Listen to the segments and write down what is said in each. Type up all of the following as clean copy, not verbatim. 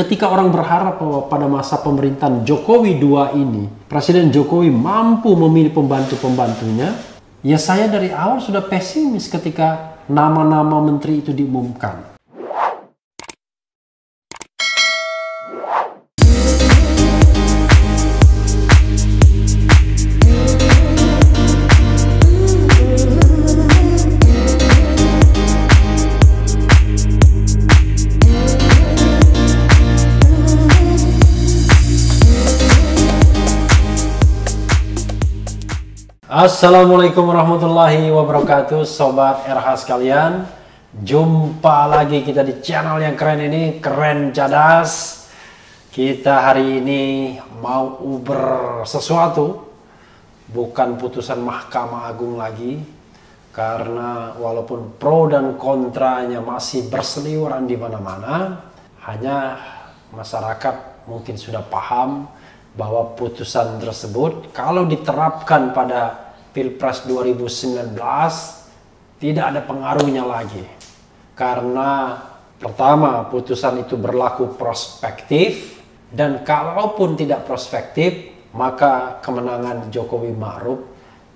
Ketika orang berharap bahwa pada masa pemerintahan Jokowi II ini, Presiden Jokowi mampu memilih pembantu-pembantunya, ya saya dari awal sudah pesimis ketika nama-nama menteri itu diumumkan. Assalamualaikum warahmatullahi wabarakatuh, Sobat RH sekalian. Jumpa lagi kita di channel yang keren ini, Keren Cadas. Kita hari ini mau uber sesuatu, bukan putusan Mahkamah Agung lagi. Karena walaupun pro dan kontranya masih berseliweran di mana-mana, hanya masyarakat mungkin sudah paham bahwa putusan tersebut kalau diterapkan pada Pilpres 2019 tidak ada pengaruhnya lagi. Karena pertama, putusan itu berlaku prospektif, dan kalaupun tidak prospektif, maka kemenangan Jokowi Ma'ruf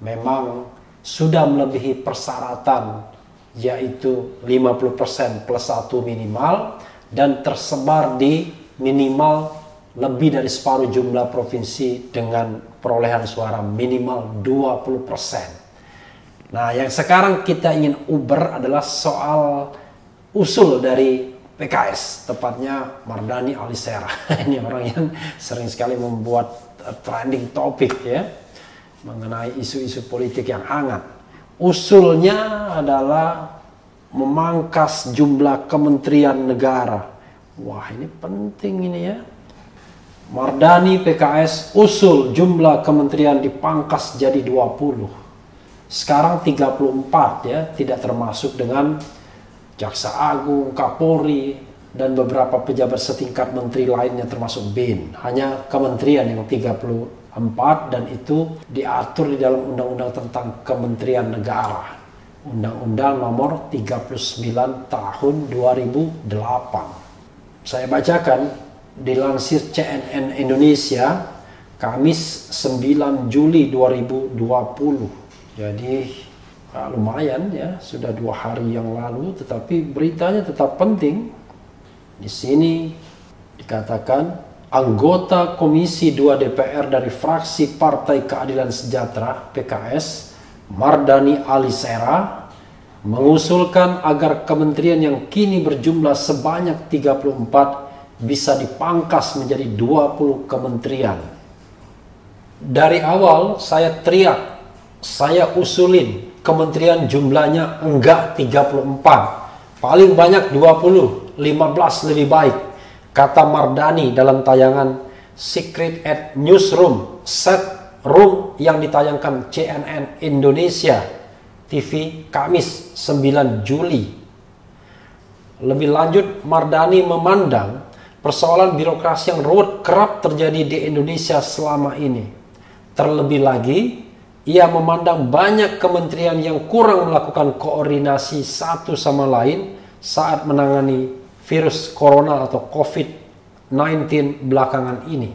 memang sudah melebihi persyaratan, yaitu 50% plus 1 minimal, dan tersebar di minimal lebih dari separuh jumlah provinsi dengan perolehan suara minimal 20%. Nah, yang sekarang kita ingin uber adalah soal usul dari PKS, tepatnya Mardhani Alisera. Ini orang yang sering sekali membuat trending topik ya, mengenai isu-isu politik yang hangat. Usulnya adalah memangkas jumlah kementerian negara. Wah, ini penting ini ya. Mardhani PKS usul jumlah kementerian dipangkas jadi 20. Sekarang 34 ya, tidak termasuk dengan Jaksa Agung, Kapolri, dan beberapa pejabat setingkat menteri lainnya termasuk BIN. Hanya kementerian yang 34, dan itu diatur di dalam Undang-Undang tentang Kementerian Negara. Undang-Undang nomor 39 tahun 2008. Saya bacakan. Dilansir CNN Indonesia, Kamis 9 Juli 2020. Jadi lumayan ya, sudah 2 hari yang lalu, tetapi beritanya tetap penting. Di sini dikatakan anggota Komisi 2 DPR dari fraksi Partai Keadilan Sejahtera (PKS), Mardhani Alisera, mengusulkan agar kementerian yang kini berjumlah sebanyak 34 bisa dipangkas menjadi 20 kementerian. Dari awal saya teriak, saya usulin kementerian jumlahnya enggak 34, paling banyak 20, 15 lebih baik, kata Mardhani dalam tayangan Secret at Newsroom Set Room yang ditayangkan CNN Indonesia TV Kamis 9 Juli. Lebih lanjut, Mardhani memandang persoalan birokrasi yang ruwet kerap terjadi di Indonesia selama ini. Terlebih lagi, ia memandang banyak kementerian yang kurang melakukan koordinasi satu sama lain saat menangani virus corona atau COVID-19 belakangan ini.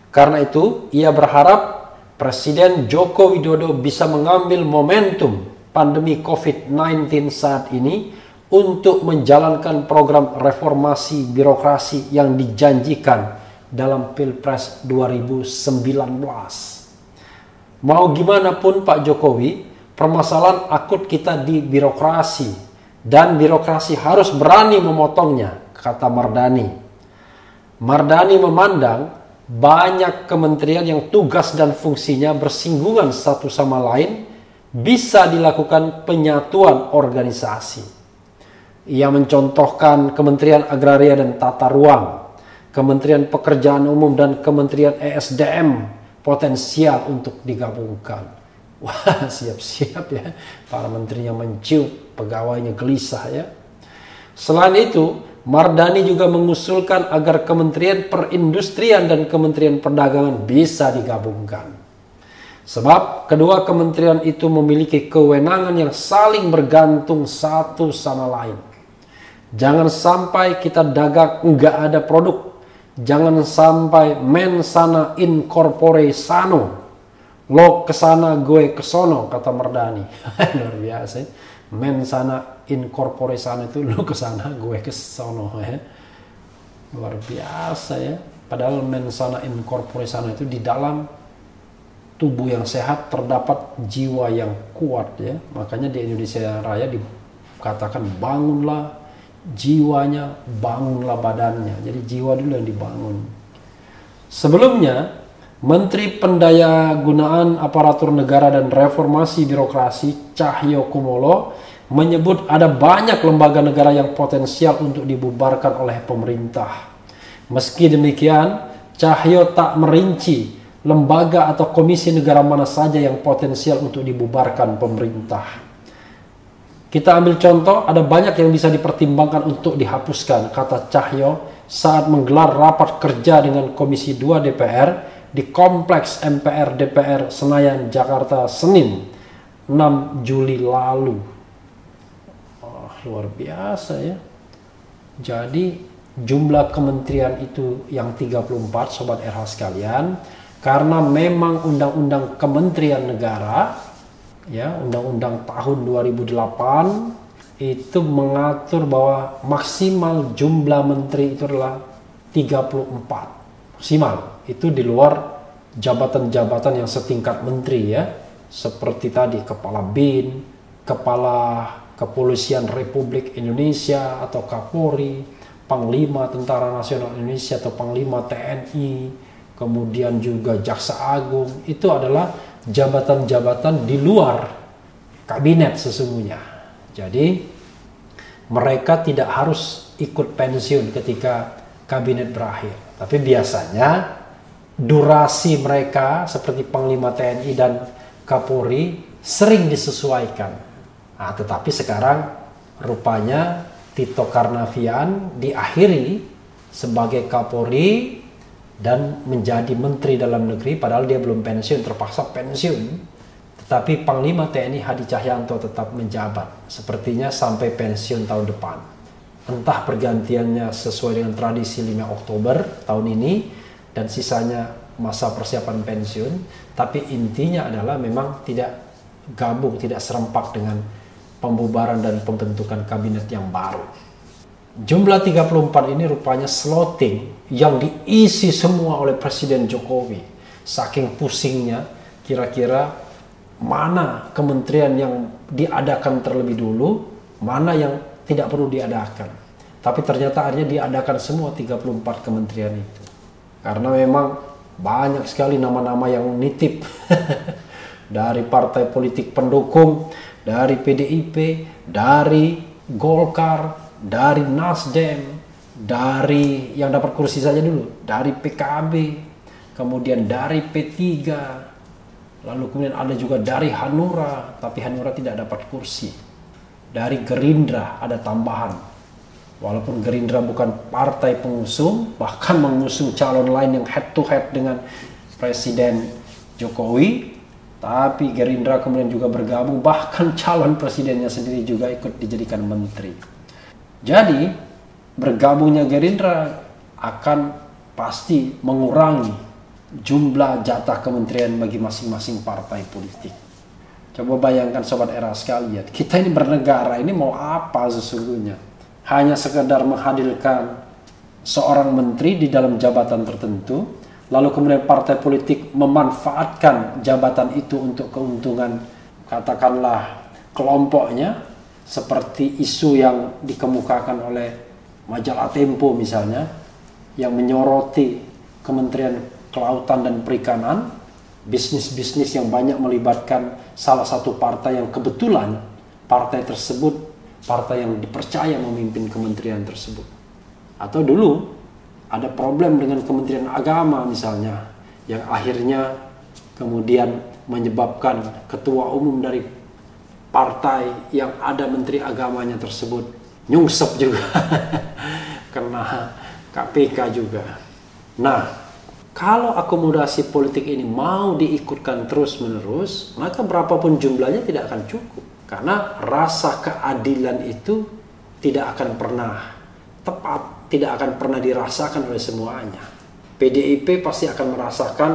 Karena itu, ia berharap Presiden Joko Widodo bisa mengambil momentum pandemi COVID-19 saat ini untuk menjalankan program reformasi birokrasi yang dijanjikan dalam Pilpres 2019. Mau gimana pun Pak Jokowi, permasalahan akut kita di birokrasi, dan birokrasi harus berani memotongnya, kata Mardhani. Mardhani memandang banyak kementerian yang tugas dan fungsinya bersinggungan satu sama lain bisa dilakukan penyatuan organisasi. Ia mencontohkan Kementerian Agraria dan Tata Ruang, Kementerian Pekerjaan Umum, dan Kementerian ESDM potensial untuk digabungkan. Wah, siap-siap ya para menterinya menciut, pegawainya gelisah ya. Selain itu, Mardhani juga mengusulkan agar Kementerian Perindustrian dan Kementerian Perdagangan bisa digabungkan. Sebab kedua kementerian itu memiliki kewenangan yang saling bergantung satu sama lain. Jangan sampai kita dagang nggak ada produk. Jangan sampai mens sana in corpore sano. Lo kesana gue kesono, kata Mardani. Luar biasa ya. Mens sana in corpore sano itu lo kesana gue kesono ya. Luar biasa ya. Padahal mens sana in corpore sano itu di dalam tubuh yang sehat terdapat jiwa yang kuat ya. Makanya di Indonesia Raya dikatakan bangunlah jiwanya, bangunlah badannya. Jadi jiwa dulu yang dibangun. Sebelumnya, Menteri Pendayagunaan Aparatur Negara dan Reformasi Birokrasi Cahyokumolo menyebut ada banyak lembaga negara yang potensial untuk dibubarkan oleh pemerintah. Meski demikian, Cahyo tak merinci lembaga atau komisi negara mana saja yang potensial untuk dibubarkan pemerintah. Kita ambil contoh, ada banyak yang bisa dipertimbangkan untuk dihapuskan, kata Cahyo saat menggelar rapat kerja dengan Komisi 2 DPR di Kompleks MPR DPR Senayan, Jakarta, Senin 6 Juli lalu. Oh, luar biasa ya. Jadi jumlah kementerian itu yang 34, Sobat RH sekalian, karena memang Undang-Undang Kementerian Negara ya, Undang-Undang tahun 2008 itu mengatur bahwa maksimal jumlah menteri itu adalah 34. Maksimal. Itu di luar jabatan-jabatan yang setingkat menteri ya. Seperti tadi Kepala BIN, Kepala Kepolisian Republik Indonesia atau Kapolri, Panglima Tentara Nasional Indonesia atau Panglima TNI, kemudian juga Jaksa Agung. Itu adalah jabatan-jabatan di luar kabinet sesungguhnya. Jadi mereka tidak harus ikut pensiun ketika kabinet berakhir. Tapi biasanya durasi mereka seperti Panglima TNI dan Kapolri sering disesuaikan. Nah, tetapi sekarang rupanya Tito Karnavian diakhiri sebagai Kapolri dan menjadi Menteri Dalam Negeri, padahal dia belum pensiun, terpaksa pensiun. Tetapi Panglima TNI Hadi Cahyanto tetap menjabat, sepertinya sampai pensiun tahun depan. Entah pergantiannya sesuai dengan tradisi 5 Oktober tahun ini, dan sisanya masa persiapan pensiun, tapi intinya adalah memang tidak gabung, tidak serempak dengan pembubaran dan pembentukan kabinet yang baru. Jumlah 34 ini rupanya slotting yang diisi semua oleh Presiden Jokowi. Saking pusingnya kira-kira mana kementerian yang diadakan terlebih dulu, mana yang tidak perlu diadakan. Tapi ternyata akhirnya diadakan semua 34 kementerian itu. Karena memang banyak sekali nama-nama yang nitip dari partai politik pendukung, dari PDIP, dari Golkar, dari Nasdem, dari yang dapat kursi saja dulu, dari PKB, kemudian dari P3, lalu kemudian ada juga dari Hanura, tapi Hanura tidak dapat kursi. Dari Gerindra ada tambahan, walaupun Gerindra bukan partai pengusung, bahkan mengusung calon lain yang head to head dengan Presiden Jokowi, tapi Gerindra kemudian juga bergabung, bahkan calon presidennya sendiri juga ikut dijadikan menteri. Jadi bergabungnya Gerindra akan pasti mengurangi jumlah jatah kementerian bagi masing-masing partai politik. Coba bayangkan Sobat Era sekalian, kita ini bernegara ini mau apa sesungguhnya? Hanya sekedar menghadirkan seorang menteri di dalam jabatan tertentu, lalu kemudian partai politik memanfaatkan jabatan itu untuk keuntungan katakanlah kelompoknya, seperti isu yang dikemukakan oleh majalah Tempo misalnya, yang menyoroti Kementerian Kelautan dan Perikanan, bisnis-bisnis yang banyak melibatkan salah satu partai yang kebetulan partai tersebut partai yang dipercaya memimpin kementerian tersebut. Atau dulu ada problem dengan Kementerian Agama misalnya, yang akhirnya kemudian menyebabkan ketua umum dari partai yang ada menteri agamanya tersebut nyungsep juga kena KPK juga. Nah, kalau akomodasi politik ini mau diikutkan terus-menerus, maka berapapun jumlahnya tidak akan cukup. Karena rasa keadilan itu tidak akan pernah tepat, tidak akan pernah dirasakan oleh semuanya. PDIP pasti akan merasakan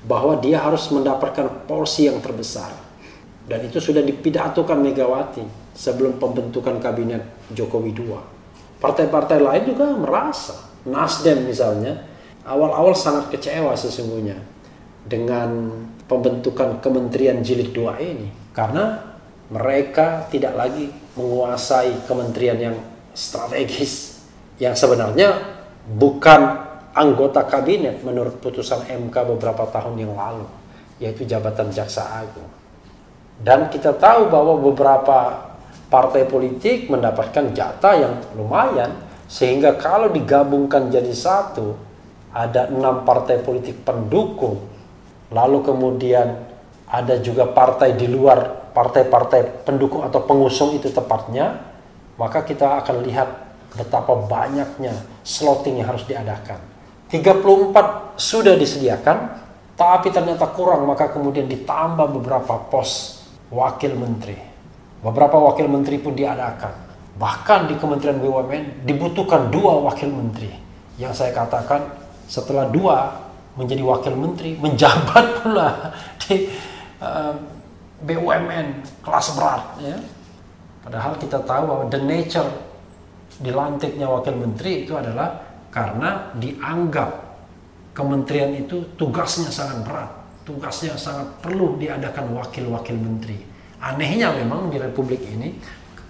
bahwa dia harus mendapatkan porsi yang terbesar. Dan itu sudah dipidatokan Megawati sebelum pembentukan kabinet Jokowi II. Partai-partai lain juga merasa. Nasdem misalnya, awal-awal sangat kecewa sesungguhnya dengan pembentukan Kementerian Jilid 2 ini. Karena mereka tidak lagi menguasai kementerian yang strategis, yang sebenarnya bukan anggota kabinet menurut putusan MK beberapa tahun yang lalu, yaitu jabatan Jaksa Agung. Dan kita tahu bahwa beberapa partai politik mendapatkan jatah yang lumayan, sehingga kalau digabungkan jadi satu, ada 6 partai politik pendukung, lalu kemudian ada juga partai di luar partai-partai pendukung atau pengusung itu tepatnya, maka kita akan lihat betapa banyaknya slotting yang harus diadakan. 34 sudah disediakan, tapi ternyata kurang, maka kemudian ditambah beberapa pos wakil menteri. Beberapa wakil menteri pun diadakan. Bahkan di Kementerian BUMN dibutuhkan 2 wakil menteri. Yang saya katakan setelah 2 menjadi wakil menteri, menjabat pula di BUMN kelas berat. Ya. Padahal kita tahu bahwa the nature dilantiknya wakil menteri itu adalah karena dianggap kementerian itu tugasnya sangat berat, tugasnya sangat perlu diadakan wakil-wakil menteri. Anehnya memang di Republik ini,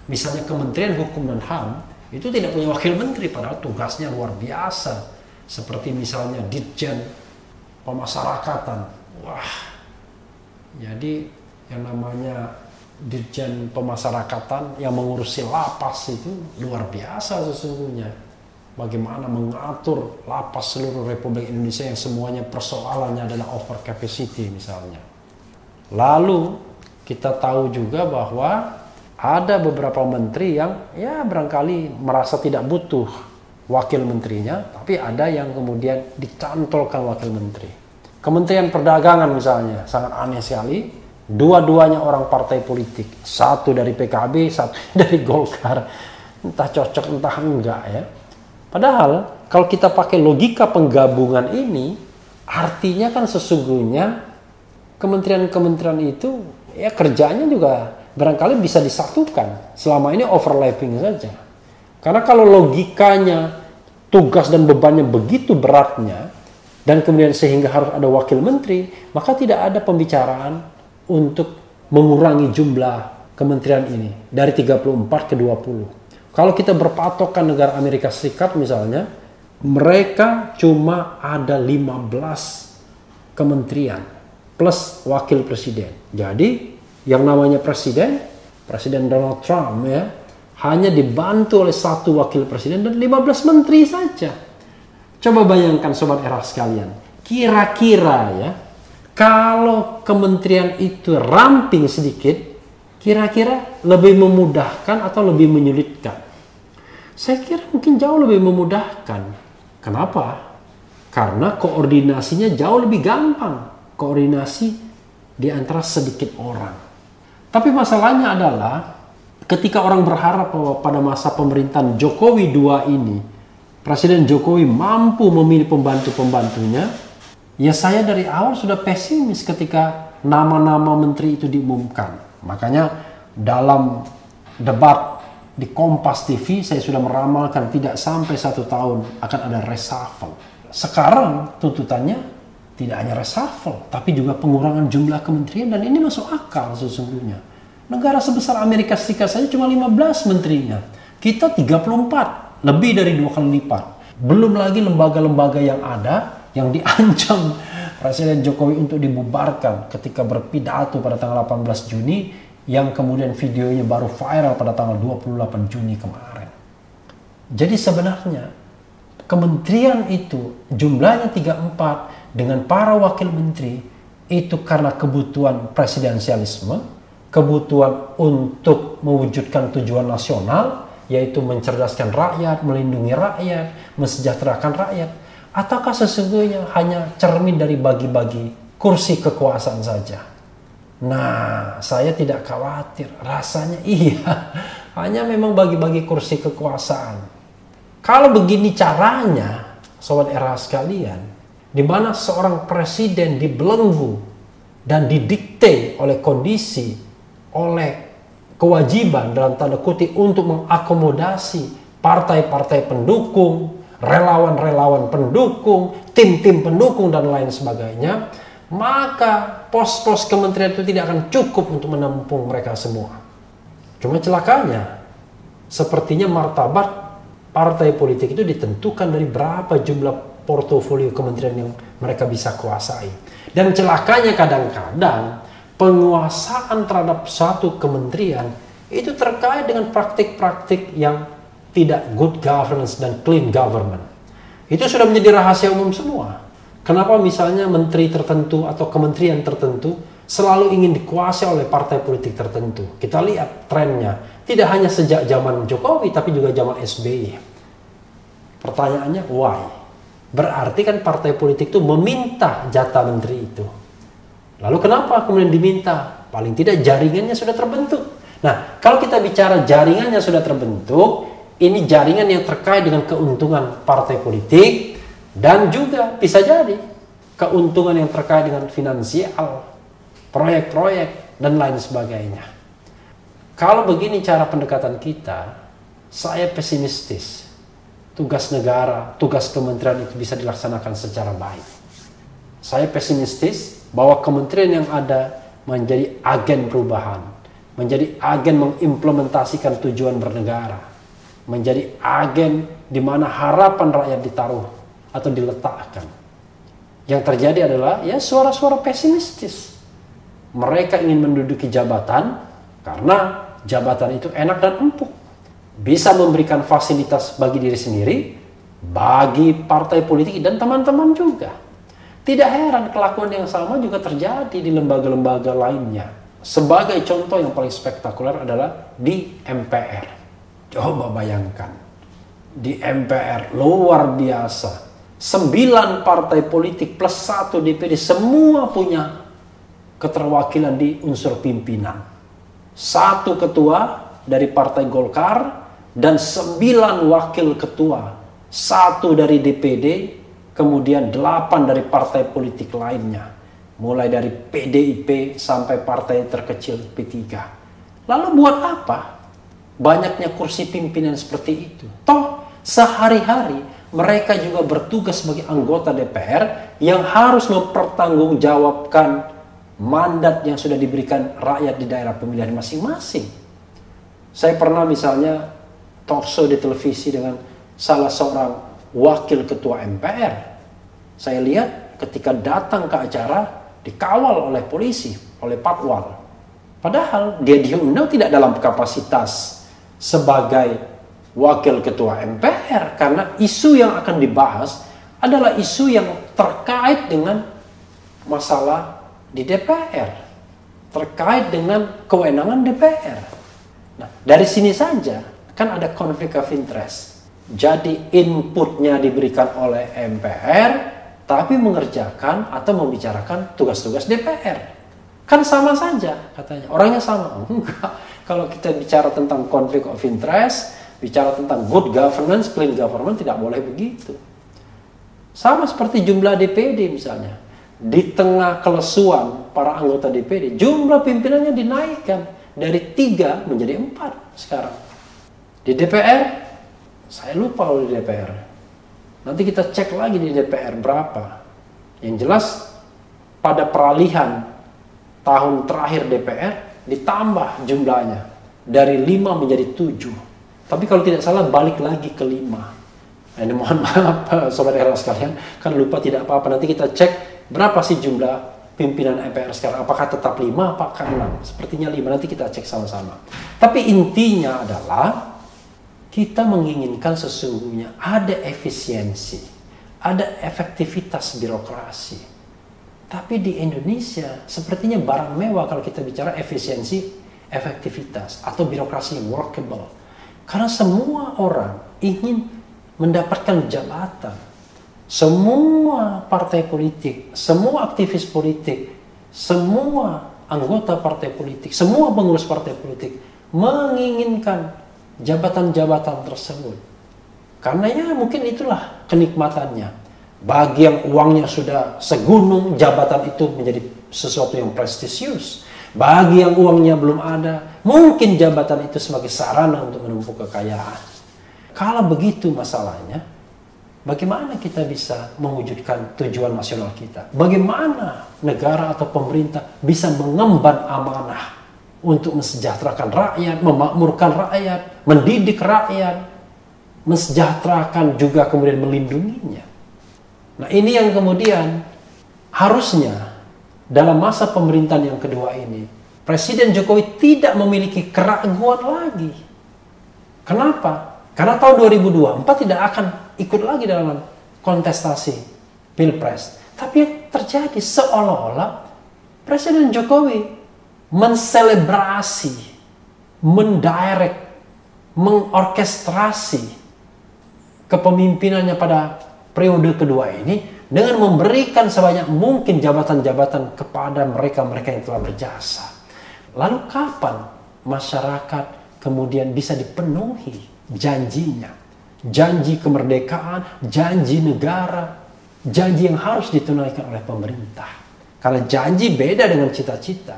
misalnya Kementerian Hukum dan HAM itu tidak punya wakil menteri, padahal tugasnya luar biasa. Seperti misalnya Ditjen Pemasyarakatan. Wah, jadi yang namanya Ditjen Pemasyarakatan yang mengurusi lapas itu luar biasa sesungguhnya. Bagaimana mengatur lapas seluruh Republik Indonesia yang semuanya persoalannya adalah over capacity misalnya. Lalu kita tahu juga bahwa ada beberapa menteri yang ya barangkali merasa tidak butuh wakil menterinya, tapi ada yang kemudian dicantolkan wakil menteri. Kementerian Perdagangan misalnya, sangat aneh sekali. Dua-duanya orang partai politik. Satu dari PKB, satu dari Golkar. Entah cocok, entah enggak ya. Padahal kalau kita pakai logika penggabungan ini, artinya kan sesungguhnya kementerian-kementerian itu ya kerjanya juga barangkali bisa disatukan. Selama ini overlapping saja. Karena kalau logikanya tugas dan bebannya begitu beratnya, dan kemudian sehingga harus ada wakil menteri, maka tidak ada pembicaraan untuk mengurangi jumlah kementerian ini dari 34 ke 20. Kalau kita berpatokan negara Amerika Serikat misalnya, mereka cuma ada 15 kementerian plus wakil presiden. Jadi yang namanya Presiden Donald Trump ya, hanya dibantu oleh 1 wakil presiden dan 15 menteri saja. Coba bayangkan sobat era sekalian, kira-kira ya, kalau kementerian itu ramping sedikit, kira-kira lebih memudahkan atau lebih menyulitkan? Saya kira mungkin jauh lebih memudahkan. Kenapa? Karena koordinasinya jauh lebih gampang. Koordinasi di antara sedikit orang. Tapi masalahnya adalah ketika orang berharap bahwa pada masa pemerintahan Jokowi II ini, Presiden Jokowi mampu memilih pembantu-pembantunya, ya saya dari awal sudah pesimis ketika nama-nama menteri itu diumumkan. Makanya dalam debat di Kompas TV saya sudah meramalkan tidak sampai 1 tahun akan ada reshuffle. Sekarang tuntutannya tidak hanya reshuffle, tapi juga pengurangan jumlah kementerian, dan ini masuk akal sesungguhnya. Negara sebesar Amerika Serikat saja cuma 15 menterinya. Kita 34, lebih dari 2 kali lipat. Belum lagi lembaga-lembaga yang ada yang diancam Presiden Jokowi untuk dibubarkan ketika berpidato pada tanggal 18 Juni yang kemudian videonya baru viral pada tanggal 28 Juni kemarin. Jadi sebenarnya kementerian itu jumlahnya 34 dengan para wakil menteri itu karena kebutuhan presidensialisme, kebutuhan untuk mewujudkan tujuan nasional, yaitu mencerdaskan rakyat, melindungi rakyat, mensejahterakan rakyat, ataukah sesungguhnya hanya cermin dari bagi-bagi kursi kekuasaan saja? Nah, saya tidak khawatir, rasanya iya. Hanya memang bagi-bagi kursi kekuasaan. Kalau begini caranya, sobat era sekalian, di mana seorang presiden dibelenggu dan didikte oleh kondisi, oleh kewajiban dalam tanda kutip untuk mengakomodasi partai-partai pendukung, relawan-relawan pendukung, tim-tim pendukung dan lain sebagainya, maka pos-pos kementerian itu tidak akan cukup untuk menampung mereka semua. Cuma celakanya, sepertinya martabat partai politik itu ditentukan dari berapa jumlah portofolio kementerian yang mereka bisa kuasai. Dan celakanya kadang-kadang penguasaan terhadap satu kementerian itu terkait dengan praktik-praktik yang tidak good governance dan clean government. Itu sudah menjadi rahasia umum semua. Kenapa misalnya menteri tertentu atau kementerian tertentu selalu ingin dikuasai oleh partai politik tertentu? Kita lihat trennya. Tidak hanya sejak zaman Jokowi, tapi juga zaman SBY. Pertanyaannya, why? Berarti kan partai politik itu meminta jatah menteri itu. Lalu kenapa kemudian diminta? Paling tidak jaringannya sudah terbentuk. Nah, kalau kita bicara jaringannya sudah terbentuk, ini jaringan yang terkait dengan keuntungan partai politik dan juga bisa jadi keuntungan yang terkait dengan finansial, proyek-proyek, dan lain sebagainya. Kalau begini cara pendekatan kita, saya pesimistis. Tugas negara, tugas kementerian itu bisa dilaksanakan secara baik. Saya pesimistis bahwa kementerian yang ada menjadi agen perubahan, menjadi agen mengimplementasikan tujuan bernegara, menjadi agen di mana harapan rakyat ditaruh atau diletakkan. Yang terjadi adalah ya suara-suara pesimistis. Mereka ingin menduduki jabatan karena jabatan itu enak dan empuk. Bisa memberikan fasilitas bagi diri sendiri, bagi partai politik dan teman-teman juga. Tidak heran kelakuan yang sama juga terjadi di lembaga-lembaga lainnya. Sebagai contoh yang paling spektakuler adalah di MPR. Coba bayangkan, di MPR luar biasa. 9 partai politik plus 1 DPD semua punya keterwakilan di unsur pimpinan. 1 ketua dari Partai Golkar dan 9 wakil ketua. 1 dari DPD, kemudian 8 dari partai politik lainnya. Mulai dari PDIP sampai partai terkecil P3. Lalu buat apa banyaknya kursi pimpinan seperti itu? Toh sehari-hari mereka juga bertugas sebagai anggota DPR yang harus mempertanggungjawabkan mandat yang sudah diberikan rakyat di daerah pemilihan masing-masing. Saya pernah misalnya talkshow di televisi dengan salah seorang wakil ketua MPR. Saya lihat ketika datang ke acara dikawal oleh polisi, oleh patwal. Padahal dia diundang tidak dalam kapasitas sebagai wakil ketua MPR, karena isu yang akan dibahas adalah isu yang terkait dengan masalah di DPR, terkait dengan kewenangan DPR. Nah, dari sini saja kan ada konflik of interest. Jadi inputnya diberikan oleh MPR, tapi mengerjakan atau membicarakan tugas-tugas DPR. Kan sama saja katanya, orangnya sama. Enggak. Kalau kita bicara tentang konflik of interest, bicara tentang good governance, clean government, tidak boleh begitu. Sama seperti jumlah DPD misalnya. Di tengah kelesuan para anggota DPD, jumlah pimpinannya dinaikkan dari 3 menjadi 4 sekarang. Di DPR, saya lupa di DPR. Nanti kita cek lagi di DPR berapa. Yang jelas pada peralihan tahun terakhir DPR ditambah jumlahnya dari 5 menjadi 7. Tapi kalau tidak salah balik lagi ke 5. Nah, ini mohon maaf sobat era sekalian, kan lupa tidak apa-apa. Nanti kita cek berapa sih jumlah pimpinan MPR sekarang. Apakah tetap 5 apakah 6? Sepertinya 5, nanti kita cek sama-sama. Tapi intinya adalah kita menginginkan sesungguhnya ada efisiensi, ada efektivitas birokrasi. Tapi di Indonesia sepertinya barang mewah kalau kita bicara efisiensi, efektivitas, atau birokrasi yang workable. Karena semua orang ingin mendapatkan jabatan. Semua partai politik, semua aktivis politik, semua anggota partai politik, semua pengurus partai politik menginginkan jabatan-jabatan tersebut. Karena ya mungkin itulah kenikmatannya. Bagi yang uangnya sudah segunung, jabatan itu menjadi sesuatu yang prestisius. Bagi yang uangnya belum ada, mungkin jabatan itu sebagai sarana untuk menumpuk kekayaan. Kalau begitu masalahnya, bagaimana kita bisa mewujudkan tujuan nasional kita? Bagaimana negara atau pemerintah bisa mengemban amanah untuk mensejahterakan rakyat, memakmurkan rakyat, mendidik rakyat, mensejahterakan juga kemudian melindunginya. Nah, ini yang kemudian harusnya dalam masa pemerintahan yang kedua ini, Presiden Jokowi tidak memiliki keraguan lagi. Kenapa? Karena tahun 2024 tidak akan ikut lagi dalam kontestasi Pilpres. Tapi terjadi seolah-olah Presiden Jokowi menselebrasi, mendirect, mengorkestrasi kepemimpinannya pada periode kedua ini dengan memberikan sebanyak mungkin jabatan-jabatan kepada mereka-mereka yang telah berjasa. Lalu kapan masyarakat kemudian bisa dipenuhi janjinya? Janji kemerdekaan, janji negara, janji yang harus ditunaikan oleh pemerintah. Karena janji beda dengan cita-cita.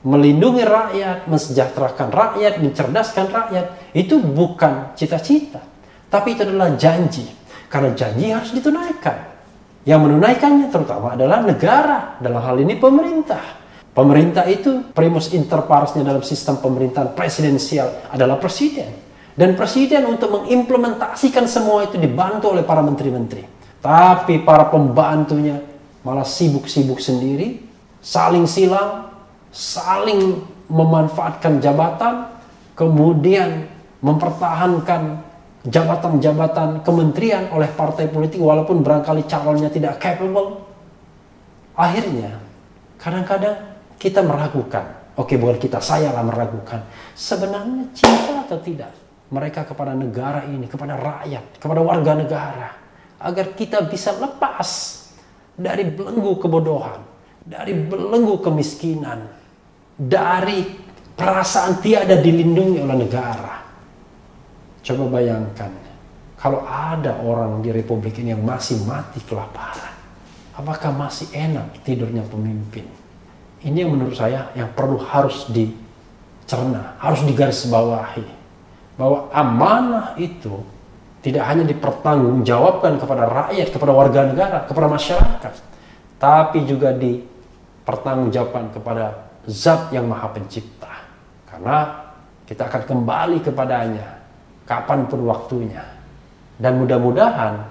Melindungi rakyat, mensejahterakan rakyat, mencerdaskan rakyat, itu bukan cita-cita. Tapi itu adalah janji. Karena janji harus ditunaikan. Yang menunaikannya terutama adalah negara, dalam hal ini pemerintah. Pemerintah itu primus inter paresnya dalam sistem pemerintahan presidensial adalah presiden. Dan presiden untuk mengimplementasikan semua itu dibantu oleh para menteri-menteri. Tapi para pembantunya malah sibuk-sibuk sendiri, saling silang, saling memanfaatkan jabatan, kemudian mempertahankan jabatan-jabatan kementerian oleh partai politik walaupun barangkali calonnya tidak capable. Akhirnya kadang-kadang kita meragukan. Oke, bukan kita, saya lah meragukan. Sebenarnya cinta atau tidak mereka kepada negara ini, kepada rakyat, kepada warga negara, agar kita bisa lepas dari belenggu kebodohan, dari belenggu kemiskinan, dari perasaan tiada dilindungi oleh negara. Coba bayangkan, kalau ada orang di Republik ini yang masih mati kelaparan, apakah masih enak tidurnya pemimpin? Ini yang menurut saya yang harus dicerna, harus digarisbawahi. Bahwa amanah itu tidak hanya dipertanggungjawabkan kepada rakyat, kepada warga negara, kepada masyarakat, tapi juga dipertanggungjawabkan kepada Zat yang Maha Pencipta. Karena kita akan kembali kepadanya kapanpun waktunya. Dan mudah-mudahan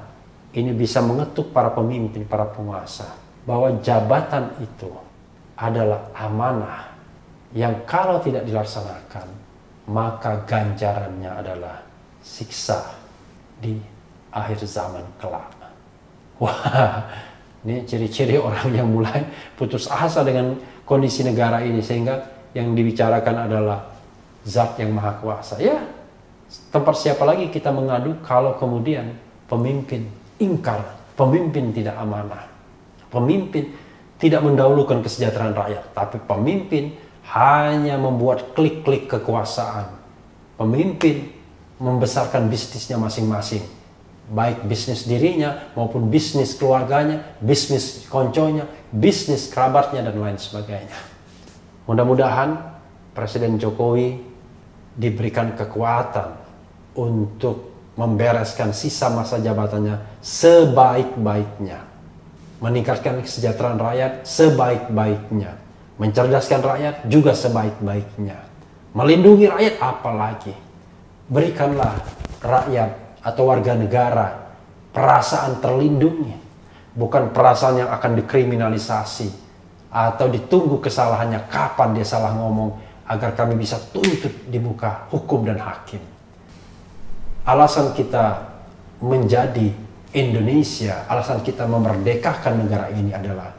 ini bisa mengetuk para pemimpin, para penguasa, bahwa jabatan itu adalah amanah yang kalau tidak dilaksanakan, maka ganjarannya adalah siksa di akhir zaman kelak. Wah, ini ciri-ciri orang yang mulai putus asa dengan kondisi negara ini, sehingga yang dibicarakan adalah Zat yang Maha Kuasa. Ya, tempat siapa lagi kita mengadu kalau kemudian pemimpin ingkar, pemimpin tidak amanah, pemimpin tidak mendahulukan kesejahteraan rakyat, tapi pemimpin hanya membuat klik-klik kekuasaan. Pemimpin membesarkan bisnisnya masing-masing, baik bisnis dirinya maupun bisnis keluarganya, bisnis konconya, bisnis kerabatnya, dan lain sebagainya. Mudah-mudahan Presiden Jokowi diberikan kekuatan untuk membereskan sisa masa jabatannya sebaik-baiknya, meningkatkan kesejahteraan rakyat sebaik-baiknya, mencerdaskan rakyat juga sebaik-baiknya, melindungi rakyat apalagi. Berikanlah rakyat atau warga negara perasaan terlindungi, bukan perasaan yang akan dikriminalisasi atau ditunggu kesalahannya kapan dia salah ngomong agar kami bisa tuntut di muka hukum dan hakim. Alasan kita menjadi Indonesia, alasan kita memerdekakan negara ini adalah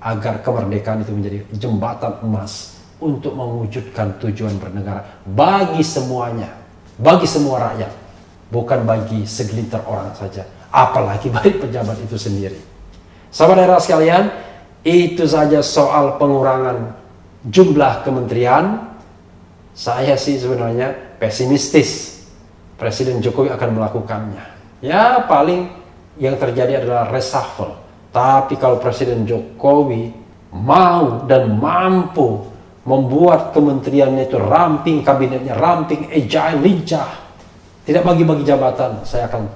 agar kemerdekaan itu menjadi jembatan emas untuk mewujudkan tujuan bernegara bagi semuanya, bagi semua rakyat, bukan bagi segelintir orang saja, apalagi bagi pejabat itu sendiri. Sahabat daerah sekalian, itu saja soal pengurangan jumlah kementerian. Saya sih sebenarnya pesimistis Presiden Jokowi akan melakukannya. Ya paling yang terjadi adalah reshuffle. Tapi kalau Presiden Jokowi mau dan mampu membuat kementeriannya itu ramping, kabinetnya ramping, agile, lincah, tidak bagi-bagi jabatan, saya akan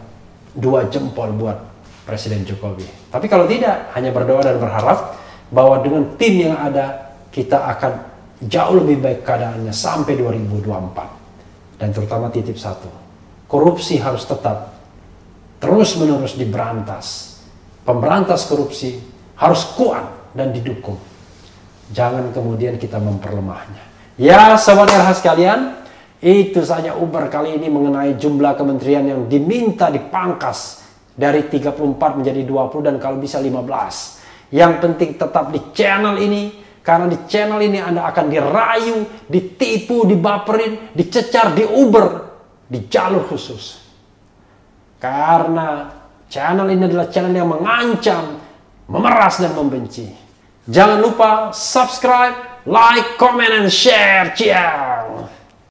2 jempol buat Presiden Jokowi. Tapi kalau tidak, hanya berdoa dan berharap bahwa dengan tim yang ada, kita akan jauh lebih baik keadaannya sampai 2024. Dan terutama titip satu, korupsi harus tetap terus-menerus diberantas. Pemberantas korupsi harus kuat dan didukung. Jangan kemudian kita memperlemahnya. Ya, sobat LH sekalian, itu saja Uber kali ini mengenai jumlah kementerian yang diminta dipangkas dari 34 menjadi 20 dan kalau bisa 15. Yang penting tetap di channel ini, karena di channel ini Anda akan dirayu, ditipu, dibaperin, dicecar, di Uber, di jalur khusus. Karena channel ini adalah channel yang mengancam, memeras dan membenci. Jangan lupa subscribe, like, comment, and share. Cheers!